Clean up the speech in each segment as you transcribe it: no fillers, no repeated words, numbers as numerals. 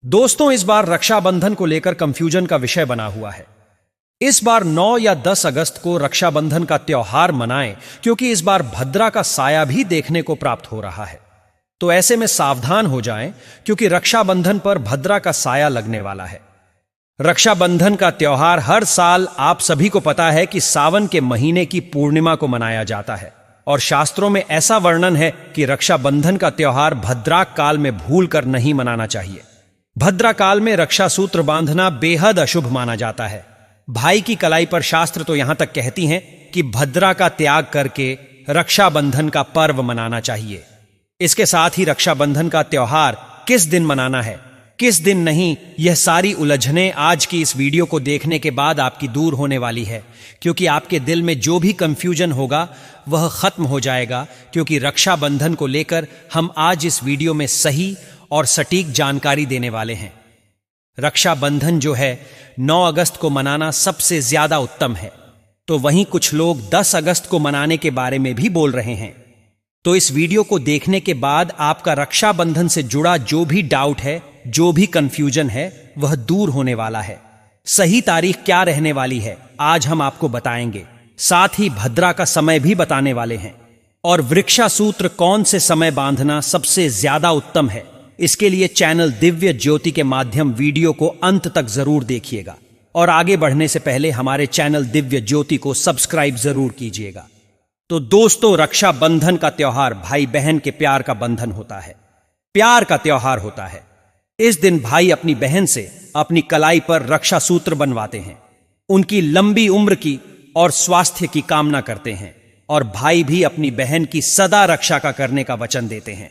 दोस्तों, इस बार रक्षाबंधन को लेकर कंफ्यूजन का विषय बना हुआ है। इस बार 9 या 10 अगस्त को रक्षाबंधन का त्योहार मनाएं, क्योंकि इस बार भद्रा का साया भी देखने को प्राप्त हो रहा है। तो ऐसे में सावधान हो जाएं, क्योंकि रक्षाबंधन पर भद्रा का साया लगने वाला है। रक्षाबंधन का त्योहार हर साल आप सभी को पता है कि सावन के महीने की पूर्णिमा को मनाया जाता है, और शास्त्रों में ऐसा वर्णन है कि रक्षाबंधन का त्योहार भद्राक काल में भूल कर नहीं मनाना चाहिए। भद्रा काल में रक्षा सूत्र बांधना बेहद अशुभ माना जाता है। भाई की कलाई पर शास्त्र तो यहां तक कहती हैं कि भद्रा का त्याग करके रक्षाबंधन का पर्व मनाना चाहिए। इसके साथ ही रक्षाबंधन का त्योहार किस दिन मनाना है, किस दिन नहीं, यह सारी उलझनें आज की इस वीडियो को देखने के बाद आपकी दूर होने वाली है, क्योंकि आपके दिल में जो भी कंफ्यूजन होगा वह खत्म हो जाएगा, क्योंकि रक्षाबंधन को लेकर हम आज इस वीडियो में सही और सटीक जानकारी देने वाले हैं। रक्षाबंधन जो है 9 अगस्त को मनाना सबसे ज्यादा उत्तम है, तो वहीं कुछ लोग 10 अगस्त को मनाने के बारे में भी बोल रहे हैं। तो इस वीडियो को देखने के बाद आपका रक्षाबंधन से जुड़ा जो भी डाउट है, जो भी कंफ्यूजन है, वह दूर होने वाला है। सही तारीख क्या रहने वाली है आज हम आपको बताएंगे, साथ ही भद्रा का समय भी बताने वाले हैं, और वृक्षा सूत्र कौन से समय बांधना सबसे ज्यादा उत्तम है, इसके लिए चैनल दिव्य ज्योति के माध्यम वीडियो को अंत तक जरूर देखिएगा। और आगे बढ़ने से पहले हमारे चैनल दिव्य ज्योति को सब्सक्राइब जरूर कीजिएगा। तो दोस्तों, रक्षाबंधन का त्योहार भाई बहन के प्यार का बंधन होता है, प्यार का त्योहार होता है। इस दिन भाई अपनी बहन से अपनी कलाई पर रक्षा सूत्र बनवाते हैं, उनकी लंबी उम्र की और स्वास्थ्य की कामना करते हैं, और भाई भी अपनी बहन की सदा रक्षा का करने का वचन देते हैं।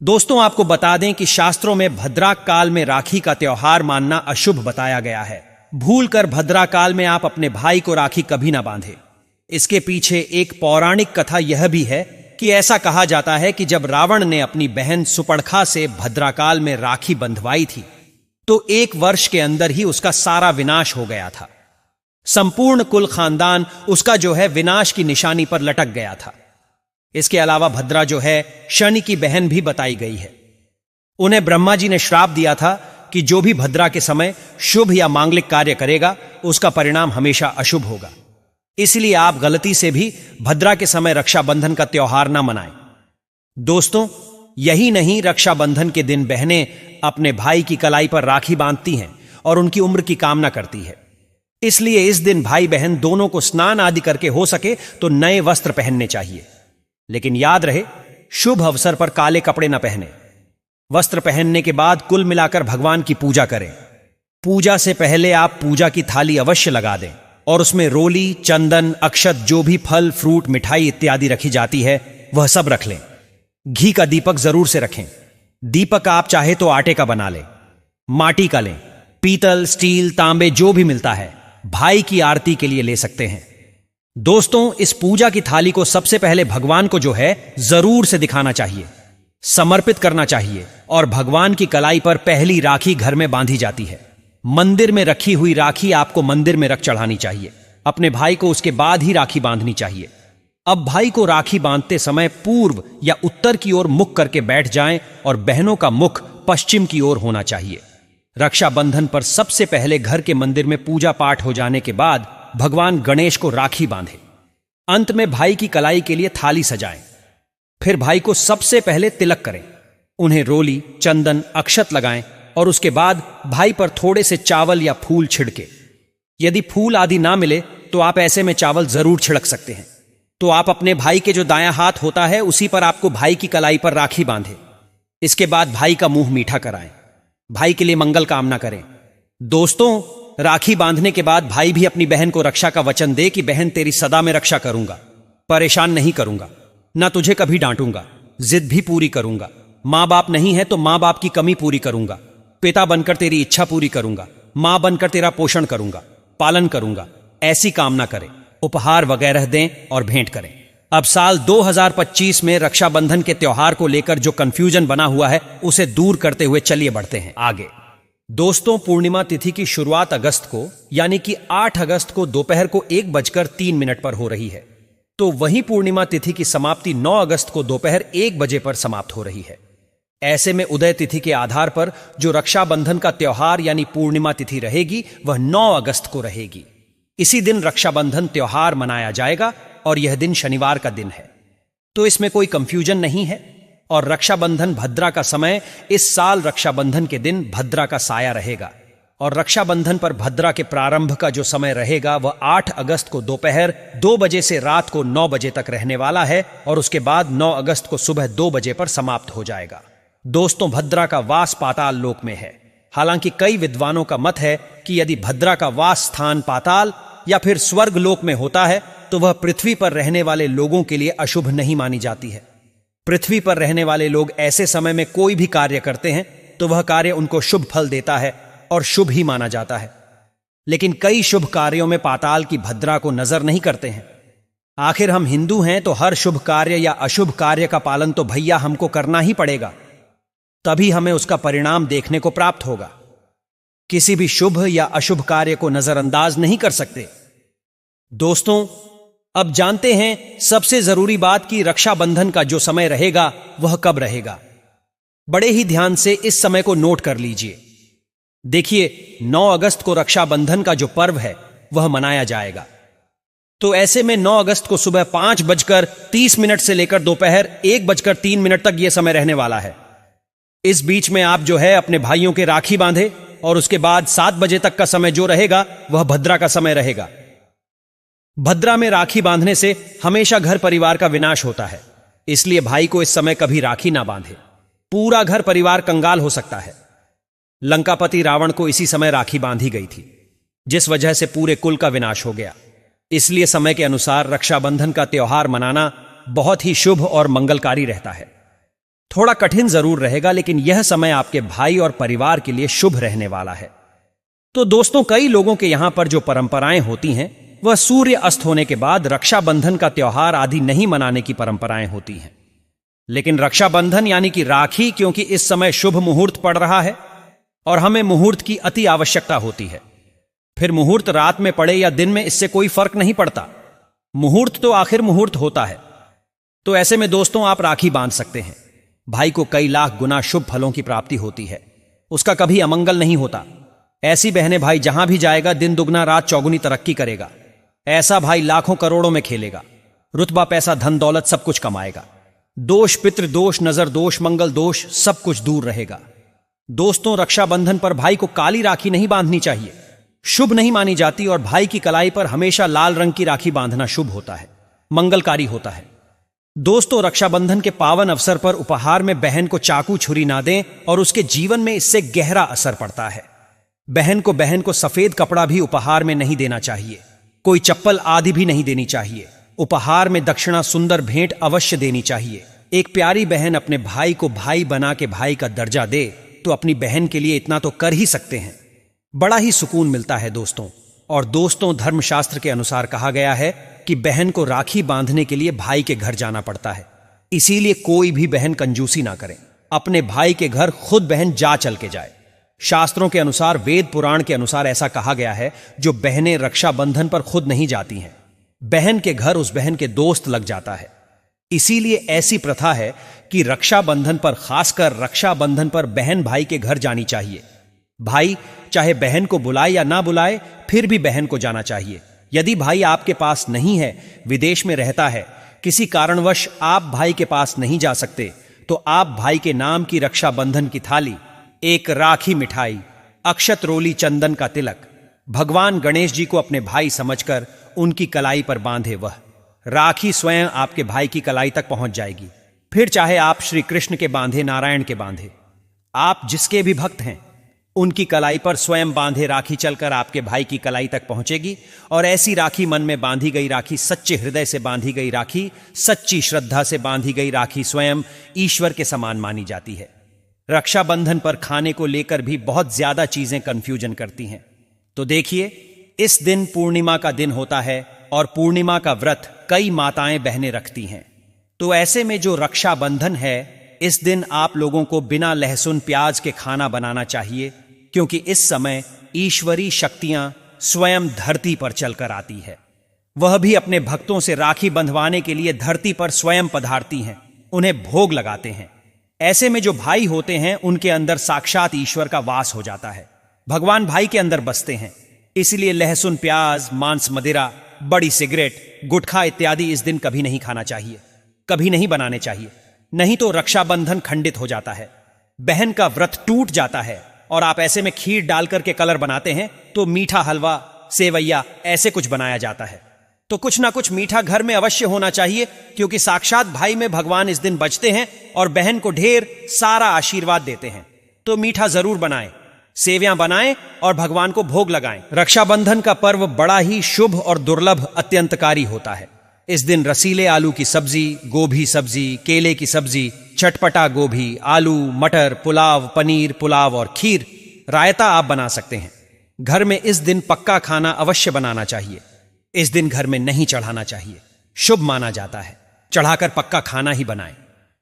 दोस्तों, आपको बता दें कि शास्त्रों में भद्रा काल में राखी का त्योहार मानना अशुभ बताया गया है। भूलकर भद्रा काल में आप अपने भाई को राखी कभी ना बांधें। इसके पीछे एक पौराणिक कथा यह भी है कि ऐसा कहा जाता है कि जब रावण ने अपनी बहन सुपर्णखा से भद्राकाल में राखी बंधवाई थी, तो 1 वर्ष के अंदर ही उसका सारा विनाश हो गया था। संपूर्ण कुल खानदान उसका जो है विनाश की निशानी पर लटक गया था। इसके अलावा भद्रा जो है शनि की बहन भी बताई गई है। उन्हें ब्रह्मा जी ने श्राप दिया था कि जो भी भद्रा के समय शुभ या मांगलिक कार्य करेगा, उसका परिणाम हमेशा अशुभ होगा। इसलिए आप गलती से भी भद्रा के समय रक्षाबंधन का त्योहार ना मनाएं। दोस्तों, यही नहीं, रक्षाबंधन के दिन बहनें अपने भाई की कलाई पर राखी बांधती हैं और उनकी उम्र की कामना करती है। इसलिए इस दिन भाई बहन दोनों को स्नान आदि करके हो सके तो नए वस्त्र पहनने चाहिए। लेकिन याद रहे, शुभ अवसर पर काले कपड़े न पहने। वस्त्र पहनने के बाद कुल मिलाकर भगवान की पूजा करें। पूजा से पहले आप पूजा की थाली अवश्य लगा दें, और उसमें रोली, चंदन, अक्षत, जो भी फल, फ्रूट, मिठाई इत्यादि रखी जाती है वह सब रख लें। घी का दीपक जरूर से रखें। दीपक आप चाहे तो आटे का बना लें, माटी का लें, पीतल, स्टील, तांबे जो भी मिलता है, भाई की आरती के लिए ले सकते हैं। दोस्तों, इस पूजा की थाली को सबसे पहले भगवान को जो है जरूर से दिखाना चाहिए, समर्पित करना चाहिए, और भगवान की कलाई पर पहली राखी घर में बांधी जाती है। मंदिर में रखी हुई राखी आपको मंदिर में रख चढ़ानी चाहिए। अपने भाई को उसके बाद ही राखी बांधनी चाहिए। अब भाई को राखी बांधते समय पूर्व या उत्तर की ओर मुख करके बैठ जाएं, और बहनों का मुख पश्चिम की ओर होना चाहिए। रक्षाबंधन पर सबसे पहले घर के मंदिर में पूजा पाठ हो जाने के बाद भगवान गणेश को राखी बांधे। अंत में भाई की कलाई के लिए थाली सजाएं। फिर भाई को सबसे पहले तिलक करें, उन्हें रोली, चंदन, अक्षत लगाएं, और उसके बाद भाई पर थोड़े से चावल या फूल छिड़के। यदि फूल आदि ना मिले तो आप ऐसे में चावल जरूर छिड़क सकते हैं। तो आप अपने भाई के जो दायां हाथ होता है उसी पर आपको भाई की कलाई पर राखी बांधे। इसके बाद भाई का मुंह मीठा कराएं, भाई के लिए मंगल कामना करें। दोस्तों, राखी बांधने के बाद भाई भी अपनी बहन को रक्षा का वचन दे कि बहन तेरी सदा में रक्षा करूंगा, परेशान नहीं करूंगा, ना तुझे कभी डांटूंगा, जिद भी पूरी करूंगा, मां बाप नहीं है तो मां बाप की कमी पूरी करूंगा, पिता बनकर तेरी इच्छा पूरी करूंगा, मां बनकर तेरा पोषण करूंगा, पालन करूंगा, ऐसी कामना करें। उपहार वगैरह दें और भेंट करें। अब साल 2025 में रक्षाबंधन के त्योहार को लेकर जो कंफ्यूजन बना हुआ है उसे दूर करते हुए चलिए बढ़ते हैं आगे। दोस्तों, पूर्णिमा तिथि की शुरुआत अगस्त को यानी कि 8 अगस्त को दोपहर को 1:03 पर हो रही है, तो वहीं पूर्णिमा तिथि की समाप्ति 9 अगस्त को दोपहर 1 बजे पर समाप्त हो रही है। ऐसे में उदय तिथि के आधार पर जो रक्षाबंधन का त्योहार यानी पूर्णिमा तिथि रहेगी वह 9 अगस्त को रहेगी। इसी दिन रक्षाबंधन त्योहार मनाया जाएगा और यह दिन शनिवार का दिन है, तो इसमें कोई कंफ्यूजन नहीं है। और रक्षाबंधन भद्रा का समय इस साल रक्षाबंधन के दिन भद्रा का साया रहेगा और रक्षाबंधन पर भद्रा के प्रारंभ का जो समय रहेगा वह 8 अगस्त को दोपहर 2 बजे से रात को 9 बजे तक रहने वाला है और उसके बाद 9 अगस्त को सुबह 2 बजे पर समाप्त हो जाएगा। दोस्तों, भद्रा का वास पाताल लोक में है। हालांकि कई विद्वानों का मत है कि यदि भद्रा का वास स्थान पाताल या फिर स्वर्ग लोक में होता है तो वह पृथ्वी पर रहने वाले लोगों के लिए अशुभ नहीं मानी जाती है। पृथ्वी पर रहने वाले लोग ऐसे समय में कोई भी कार्य करते हैं तो वह कार्य उनको शुभ फल देता है और शुभ ही माना जाता है। लेकिन कई शुभ कार्यों में पाताल की भद्रा को नजर नहीं करते हैं। आखिर हम हिंदू हैं तो हर शुभ कार्य या अशुभ कार्य का पालन तो भैया हमको करना ही पड़ेगा, तभी हमें उसका परिणाम देखने को प्राप्त होगा। किसी भी शुभ या अशुभ कार्य को नजरअंदाज नहीं कर सकते। दोस्तों, अब जानते हैं सबसे जरूरी बात कि रक्षाबंधन का जो समय रहेगा वह कब रहेगा। बड़े ही ध्यान से इस समय को नोट कर लीजिए। देखिए, 9 अगस्त को रक्षाबंधन का जो पर्व है वह मनाया जाएगा। तो ऐसे में 9 अगस्त को सुबह 5:30 से लेकर दोपहर 1:03 तक यह समय रहने वाला है। इस बीच में आप जो है अपने भाइयों के राखी बांधे और उसके बाद 7 बजे तक का समय जो रहेगा वह भद्रा का समय रहेगा। भद्रा में राखी बांधने से हमेशा घर परिवार का विनाश होता है, इसलिए भाई को इस समय कभी राखी ना बांधे। पूरा घर परिवार कंगाल हो सकता है। लंकापति रावण को इसी समय राखी बांधी गई थी, जिस वजह से पूरे कुल का विनाश हो गया। इसलिए समय के अनुसार रक्षाबंधन का त्योहार मनाना बहुत ही शुभ और मंगलकारी रहता है। थोड़ा कठिन जरूर रहेगा, लेकिन यह समय आपके भाई और परिवार के लिए शुभ रहने वाला है। तो दोस्तों, कई लोगों के यहां पर जो परंपराएं होती हैं वह सूर्य अस्त होने के बाद रक्षाबंधन का त्योहार आदि नहीं मनाने की परंपराएं होती हैं। लेकिन रक्षाबंधन यानी कि राखी, क्योंकि इस समय शुभ मुहूर्त पड़ रहा है और हमें मुहूर्त की अति आवश्यकता होती है। फिर मुहूर्त रात में पड़े या दिन में, इससे कोई फर्क नहीं पड़ता। मुहूर्त तो आखिर मुहूर्त होता है। तो ऐसे में दोस्तों, आप राखी बांध सकते हैं। भाई को कई लाख गुना शुभ फलों की प्राप्ति होती है, उसका कभी अमंगल नहीं होता। ऐसी बहने भाई जहां भी जाएगा दिन दुगना रात चौगुनी तरक्की करेगा। ऐसा भाई लाखों करोड़ों में खेलेगा, रुतबा पैसा धन दौलत सब कुछ कमाएगा। दोष, पितृ दोष, नजर दोष, मंगल दोष सब कुछ दूर रहेगा। दोस्तों, रक्षाबंधन पर भाई को काली राखी नहीं बांधनी चाहिए, शुभ नहीं मानी जाती। और भाई की कलाई पर हमेशा लाल रंग की राखी बांधना शुभ होता है, मंगलकारी होता है। दोस्तों, रक्षाबंधन के पावन अवसर पर उपहार में बहन को चाकू छुरी ना दें और उसके जीवन में इससे गहरा असर पड़ता है। बहन को सफेद कपड़ा भी उपहार में नहीं देना चाहिए, कोई चप्पल आदि भी नहीं देनी चाहिए। उपहार में दक्षिणा सुंदर भेंट अवश्य देनी चाहिए। एक प्यारी बहन अपने भाई को भाई बना के भाई का दर्जा दे तो अपनी बहन के लिए इतना तो कर ही सकते हैं। बड़ा ही सुकून मिलता है दोस्तों। और दोस्तों, धर्मशास्त्र के अनुसार कहा गया है कि बहन को राखी बांधने के लिए भाई के घर जाना पड़ता है। इसीलिए कोई भी बहन कंजूसी ना करें, अपने भाई के घर खुद बहन जा चल के जाए। शास्त्रों के अनुसार, वेद पुराण के अनुसार ऐसा कहा गया है, जो बहनें रक्षाबंधन पर खुद नहीं जाती हैं, बहन के घर उस बहन के दोस्त लग जाता है। इसीलिए ऐसी प्रथा है कि रक्षाबंधन पर, खासकर रक्षाबंधन पर बहन भाई के घर जानी चाहिए। भाई चाहे बहन को बुलाए या ना बुलाए, फिर भी बहन को जाना चाहिए। यदि भाई आपके पास नहीं है, विदेश में रहता है, किसी कारणवश आप भाई के पास नहीं जा सकते, तो आप भाई के नाम की रक्षाबंधन की थाली, एक राखी मिठाई, अक्षत रोली, चंदन का तिलक, भगवान गणेश जी को अपने भाई समझकर उनकी कलाई पर बांधे। वह राखी स्वयं आपके भाई की कलाई तक पहुंच जाएगी। फिर चाहे आप श्री कृष्ण के बांधे, नारायण के बांधे, आप जिसके भी भक्त हैं, उनकी कलाई पर स्वयं बांधे राखी चलकर आपके भाई की कलाई तक पहुंचेगी। और ऐसी राखी, मन में बांधी गई राखी, सच्चे हृदय से बांधी गई राखी, सच्ची श्रद्धा से बांधी गई राखी स्वयं ईश्वर के समान मानी जाती है। रक्षाबंधन पर खाने को लेकर भी बहुत ज्यादा चीजें कंफ्यूजन करती हैं। तो देखिए, इस दिन पूर्णिमा का दिन होता है और पूर्णिमा का व्रत कई माताएं बहनें रखती हैं। तो ऐसे में जो रक्षाबंधन है, इस दिन आप लोगों को बिना लहसुन प्याज के खाना बनाना चाहिए, क्योंकि इस समय ईश्वरी शक्तियां स्वयं धरती पर चलकर आती है। वह भी अपने भक्तों से राखी बंधवाने के लिए धरती पर स्वयं पधारती हैं, उन्हें भोग लगाते हैं। ऐसे में जो भाई होते हैं उनके अंदर साक्षात ईश्वर का वास हो जाता है। भगवान भाई के अंदर बसते हैं। इसलिए लहसुन, प्याज, मांस, मदिरा, बड़ी सिगरेट, गुटखा इत्यादि इस दिन कभी नहीं खाना चाहिए, कभी नहीं बनाने चाहिए, नहीं तो रक्षाबंधन खंडित हो जाता है, बहन का व्रत टूट जाता है। और आप ऐसे में खीर डालकर के कलर बनाते हैं तो मीठा हलवा, सेवैया ऐसे कुछ बनाया जाता है। तो कुछ ना कुछ मीठा घर में अवश्य होना चाहिए, क्योंकि साक्षात भाई में भगवान इस दिन बचते हैं और बहन को ढेर सारा आशीर्वाद देते हैं। तो मीठा जरूर बनाएं, सेवैयां बनाएं और भगवान को भोग लगाएं। रक्षाबंधन का पर्व बड़ा ही शुभ और दुर्लभ अत्यंतकारी होता है। इस दिन रसीले आलू की सब्जी, गोभी सब्जी, केले की सब्जी, चटपटा गोभी, आलू, मटर, पुलाव, पनीर, पुलाव और खीर, रायता आप बना सकते हैं। घर में इस दिन पक्का खाना अवश्य बनाना चाहिए। इस दिन घर में नहीं चढ़ाना चाहिए, शुभ माना जाता है। चढ़ाकर पक्का खाना ही बनाएं।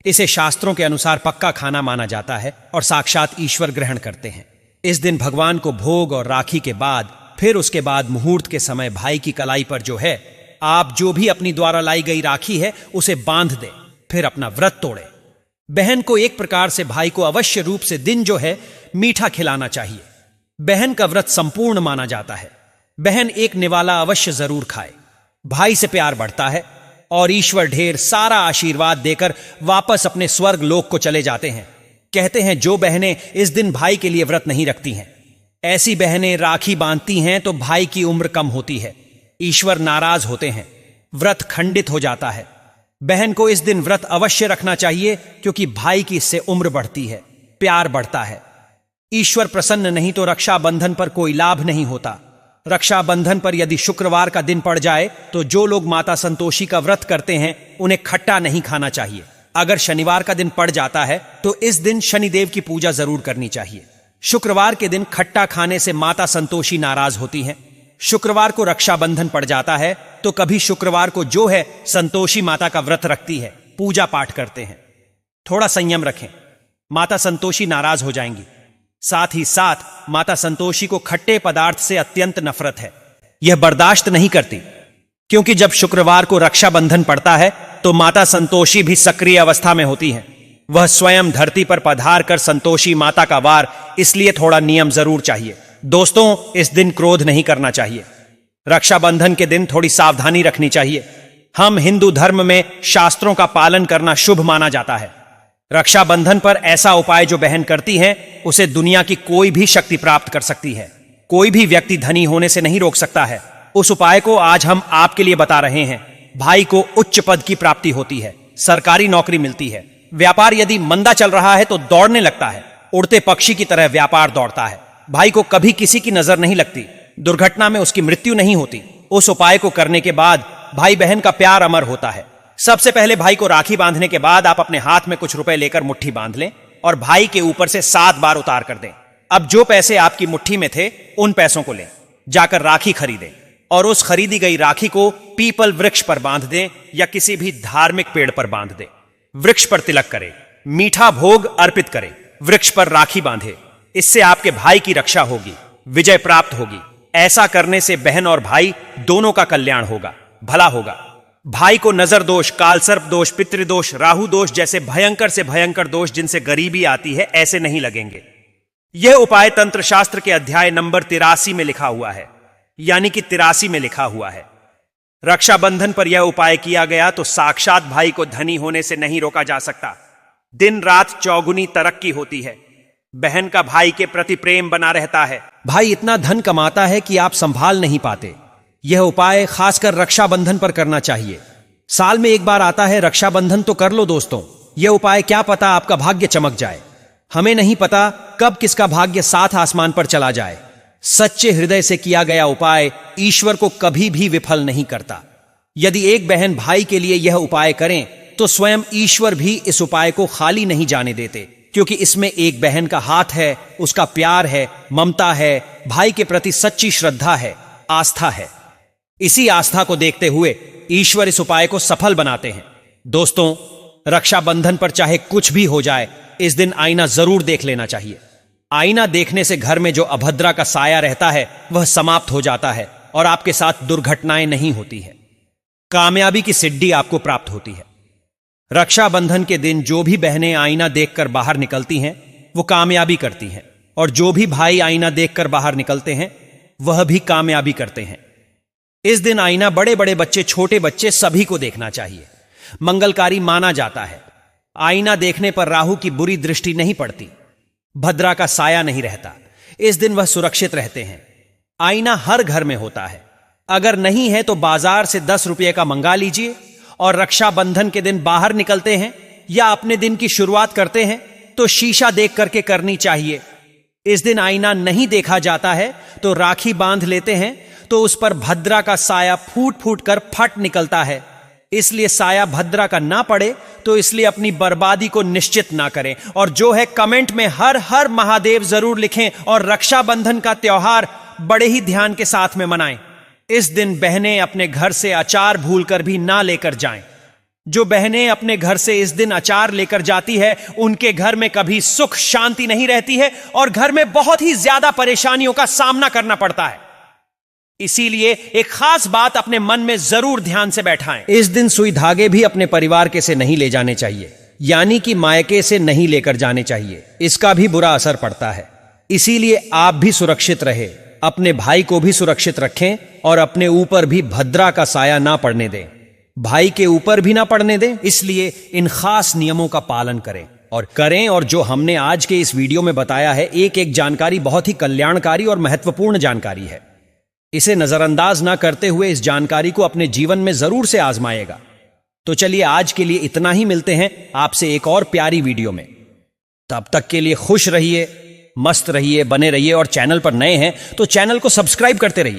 इसे शास्त्रों के अनुसार पक्का खाना माना जाता है और साक्षात ईश्वर ग्रहण करते हैं। इस दिन भगवान को भोग और राखी के बाद फिर उसके बाद मुहूर्त के समय भाई की कलाई पर जो है, आप जो भी अपनी द्वारा लाई गई राखी है उसे बांध दें, फिर अपना व्रत तोड़े। बहन को एक प्रकार से भाई को अवश्य रूप से दिन जो है मीठा खिलाना चाहिए। बहन का व्रत संपूर्ण माना जाता है। बहन एक निवाला अवश्य जरूर खाए। भाई से प्यार बढ़ता है और ईश्वर ढेर सारा आशीर्वाद देकर वापस अपने स्वर्ग लोक को चले जाते हैं। कहते हैं जो बहनें इस दिन भाई के लिए व्रत नहीं रखती हैं, ऐसी बहनें राखी बांधती हैं तो भाई की उम्र कम होती है, ईश्वर नाराज होते हैं, व्रत खंडित हो जाता है। बहन को इस दिन व्रत अवश्य रखना चाहिए, क्योंकि भाई की इससे उम्र बढ़ती है, प्यार बढ़ता है। ईश्वर प्रसन्न नहीं तो रक्षाबंधन पर कोई लाभ नहीं होता। रक्षाबंधन पर यदि शुक्रवार का दिन पड़ जाए तो जो लोग माता संतोषी का व्रत करते हैं उन्हें खट्टा नहीं खाना चाहिए। अगर शनिवार का दिन पड़ जाता है तो इस दिन शनिदेव की पूजा जरूर करनी चाहिए। शुक्रवार के दिन खट्टा खाने से माता संतोषी नाराज होती हैं। शुक्रवार को रक्षाबंधन पड़ जाता है तो कभी शुक्रवार को जो है संतोषी माता का व्रत रखती है, पूजा पाठ करते हैं। थोड़ा संयम रखें, माता संतोषी नाराज हो जाएंगी। साथ ही साथ माता संतोषी को खट्टे पदार्थ से अत्यंत नफरत है, यह बर्दाश्त नहीं करती, क्योंकि जब शुक्रवार को रक्षाबंधन पड़ता है तो माता संतोषी भी सक्रिय अवस्था में होती हैं। वह स्वयं धरती पर पधार कर संतोषी माता का वार, इसलिए थोड़ा नियम जरूर चाहिए। दोस्तों, इस दिन क्रोध नहीं करना चाहिए। रक्षाबंधन के दिन थोड़ी सावधानी रखनी चाहिए। हम हिंदू धर्म में शास्त्रों का पालन करना शुभ माना जाता है। रक्षाबंधन पर ऐसा उपाय जो बहन करती है उसे दुनिया की कोई भी शक्ति प्राप्त कर सकती है। कोई भी व्यक्ति धनी होने से नहीं रोक सकता है। उस उपाय को आज हम आपके लिए बता रहे हैं। भाई को उच्च पद की प्राप्ति होती है, सरकारी नौकरी मिलती है। व्यापार यदि मंदा चल रहा है तो दौड़ने लगता है, उड़ते पक्षी की तरह व्यापार दौड़ता है। भाई को कभी किसी की नजर नहीं लगती, दुर्घटना में उसकी मृत्यु नहीं होती। उस उपाय को करने के बाद भाई बहन का प्यार अमर होता है। सबसे पहले भाई को राखी बांधने के बाद आप अपने हाथ में कुछ रुपए लेकर मुट्ठी बांध लें और भाई के ऊपर से 7 बार उतार कर दें। अब जो पैसे आपकी मुट्ठी में थे उन पैसों को लें, जाकर राखी खरीदें और उस खरीदी गई राखी को पीपल वृक्ष पर बांध दें या किसी भी धार्मिक पेड़ पर बांध दें। वृक्ष पर तिलक करें, मीठा भोग अर्पित करें, वृक्ष पर राखी बांधे। इससे आपके भाई की रक्षा होगी, विजय प्राप्त होगी। ऐसा करने से बहन और भाई दोनों का कल्याण होगा, भला होगा। भाई को नजर दोष, कालसर्प दोष, पितृदोष, राहु दोष जैसे भयंकर से भयंकर दोष जिनसे गरीबी आती है ऐसे नहीं लगेंगे। यह उपाय तंत्र शास्त्र के अध्याय नंबर 83 में लिखा हुआ है, यानी कि 83 में लिखा हुआ है। रक्षाबंधन पर यह उपाय किया गया तो साक्षात भाई को धनी होने से नहीं रोका जा सकता। दिन रात चौगुनी तरक्की होती है। बहन का भाई के प्रति प्रेम बना रहता है। भाई इतना धन कमाता है कि आप संभाल नहीं पाते। यह उपाय खासकर रक्षाबंधन पर करना चाहिए। साल में एक बार आता है रक्षाबंधन, तो कर लो दोस्तों। यह उपाय क्या पता आपका भाग्य चमक जाए। हमें नहीं पता कब किसका भाग्य साथ आसमान पर चला जाए। सच्चे हृदय से किया गया उपाय ईश्वर को कभी भी विफल नहीं करता। यदि एक बहन भाई के लिए यह उपाय करें तो स्वयं ईश्वर भी इस उपाय को खाली नहीं जाने देते, क्योंकि इसमें एक बहन का हाथ है, उसका प्यार है, ममता है, भाई के प्रति सच्ची श्रद्धा है, आस्था है। इसी आस्था को देखते हुए ईश्वर इस उपाय को सफल बनाते हैं। दोस्तों, रक्षाबंधन पर चाहे कुछ भी हो जाए, इस दिन आईना जरूर देख लेना चाहिए। आईना देखने से घर में जो अभद्रा का साया रहता है वह समाप्त हो जाता है और आपके साथ दुर्घटनाएं नहीं होती है। कामयाबी की सिद्धि आपको प्राप्त होती है। रक्षाबंधन के दिन जो भी बहनें आईना देखकर बाहर निकलती हैं वो कामयाबी करती हैं, और जो भी भाई आईना देखकर बाहर निकलते हैं वह भी कामयाबी करते हैं। इस दिन आईना बड़े बड़े बच्चे, छोटे बच्चे सभी को देखना चाहिए। मंगलकारी माना जाता है। आईना देखने पर राहु की बुरी दृष्टि नहीं पड़ती, भद्रा का साया नहीं रहता। इस दिन वह सुरक्षित रहते हैं। आईना हर घर में होता है। अगर नहीं है तो बाजार से 10 रुपये का मंगा लीजिए, और रक्षाबंधन के दिन बाहर निकलते हैं या अपने दिन की शुरुआत करते हैं तो शीशा देख करके करनी चाहिए। इस दिन आईना नहीं देखा जाता है तो राखी बांध लेते हैं तो उस पर भद्रा का साया फूट फूट कर फट निकलता है। इसलिए साया भद्रा का ना पड़े तो इसलिए अपनी बर्बादी को निश्चित ना करें। और जो है कमेंट में हर हर महादेव जरूर लिखें, और रक्षाबंधन का त्योहार बड़े ही ध्यान के साथ में मनाएं। इस दिन बहनें अपने घर से अचार भूलकर भी ना लेकर जाएं। जो बहनें अपने घर से इस दिन अचार लेकर जाती है उनके घर में कभी सुख शांति नहीं रहती है और घर में बहुत ही ज्यादा परेशानियों का सामना करना पड़ता है। इसीलिए एक खास बात अपने मन में जरूर ध्यान से बैठाएं। इस दिन सुई धागे भी अपने परिवार के से नहीं ले जाने चाहिए, यानी कि मायके से नहीं लेकर जाने चाहिए। इसका भी बुरा असर पड़ता है। इसीलिए आप भी सुरक्षित रहे, अपने भाई को भी सुरक्षित रखें और अपने ऊपर भी भद्रा का साया ना पड़ने दें, भाई के ऊपर भी ना पड़ने दें। इसलिए इन खास नियमों का पालन करें। और जो हमने आज के इस वीडियो में बताया है, एक एक जानकारी बहुत ही कल्याणकारी और महत्वपूर्ण जानकारी है। इसे नजरअंदाज ना करते हुए इस जानकारी को अपने जीवन में जरूर से आजमाएगा। तो चलिए आज के लिए इतना ही। मिलते हैं आपसे एक और प्यारी वीडियो में। तब तक के लिए खुश रहिए, मस्त रहिए, बने रहिए, और चैनल पर नए हैं तो चैनल को सब्सक्राइब करते रहिए।